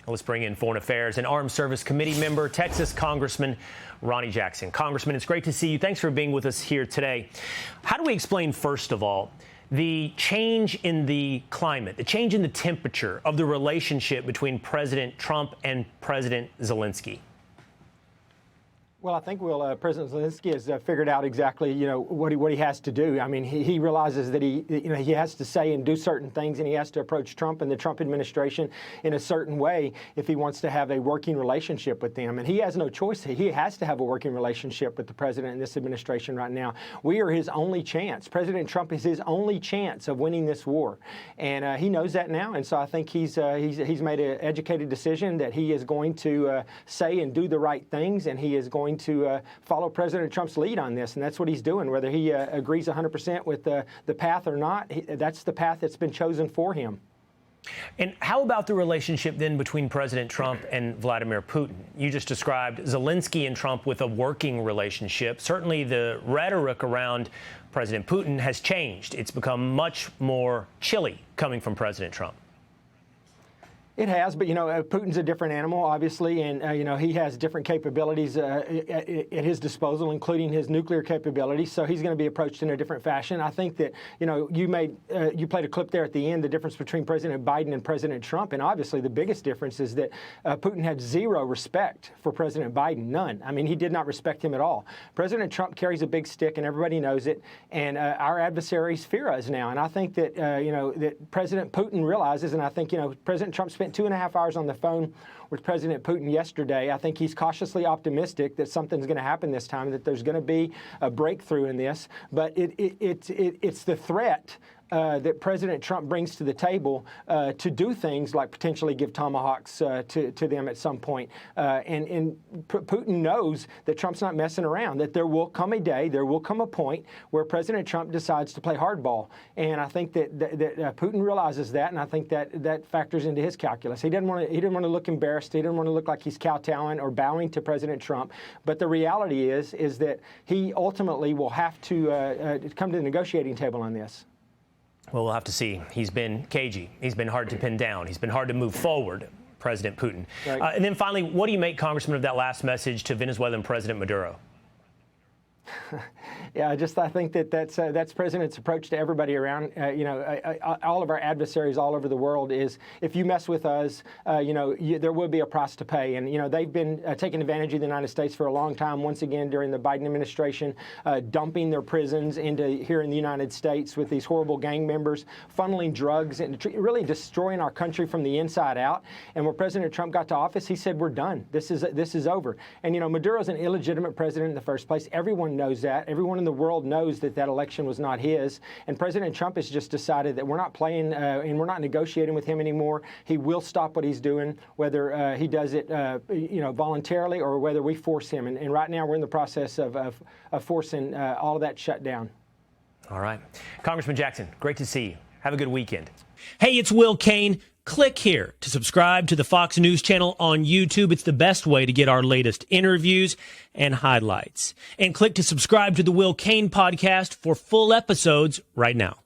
Let's bring in Foreign Affairs and Armed Service Committee member, Texas Congressman Ronny Jackson. Congressman, it's great to see you. Thanks for being with us here today. How do we explain, first of all, the change in the climate, the change in the temperature of the relationship between President Trump and President Zelensky? Well, I think President Zelensky has figured out exactly, what he has to do. I mean, he realizes that he has to say and do certain things, and he has to approach Trump and the Trump administration in a certain way if he wants to have a working relationship with them. And he has no choice. He has to have a working relationship with the president and this administration right now. We are his only chance. President Trump is his only chance of winning this war, and he knows that now. And so I think he's made an educated decision that he is going to say and do the right things, and he is going to follow President Trump's lead on this, and that's what he's doing. Whether he agrees 100% with the path or not, that's the path that's been chosen for him. And how about the relationship then between President Trump and Vladimir Putin? You just described Zelensky and Trump with a working relationship. Certainly the rhetoric around President Putin has changed. It's become much more chilly coming from President Trump. It has, but, Putin's a different animal, obviously, and, he has different capabilities at his disposal, including his nuclear capabilities, so he's going to be approached in a different fashion. I think that, you played a clip there at the end, the difference between President Biden and President Trump, and obviously the biggest difference is that Putin had zero respect for President Biden, none. I mean, he did not respect him at all. President Trump carries a big stick, and everybody knows it, and our adversaries fear us now, and I think that, that President Putin realizes, and I think, President Trump spent 2.5 hours on the phone with President Putin yesterday. I think he's cautiously optimistic that something's going to happen this time, that there's going to be a breakthrough in this. But it's the threat that President Trump brings to the table to do things like potentially give tomahawks to them at some point. And Putin knows that Trump's not messing around, that there will come a day, there will come a point where President Trump decides to play hardball. And I think that Putin realizes that, and I think that factors into his calculus. He didn't want to look embarrassed. He didn't want to look like he's kowtowing or bowing to President Trump. But the reality is that he ultimately will have to come to the negotiating table on this. Well, we'll have to see. He's been cagey. He's been hard to pin down. He's been hard to move forward, President Putin. Right. And then finally, what do you make, Congressman, of that last message to Venezuelan President Maduro? Yeah, I think that's President's approach to everybody around. All of our adversaries all over the world is, if you mess with us, there will be a price to pay. And they've been taking advantage of the United States for a long time. Once again, during the Biden administration, dumping their prisons into here in the United States with these horrible gang members, funneling drugs and really destroying our country from the inside out. And when President Trump got to office, he said, "We're done. This is over." And Maduro's an illegitimate president in the first place. Everyone knows that. Everyone in the world knows that election was not his. And President Trump has just decided that we're not playing and we're not negotiating with him anymore. He will stop what he's doing, whether he does it, voluntarily or whether we force him. And right now we're in the process of forcing all of that shut down. All right. Congressman Jackson, great to see you. Have a good weekend. Hey, it's Will Cain. Click here to subscribe to the Fox News channel on YouTube. It's the best way to get our latest interviews and highlights. And click to subscribe to the Will Cain podcast for full episodes right now.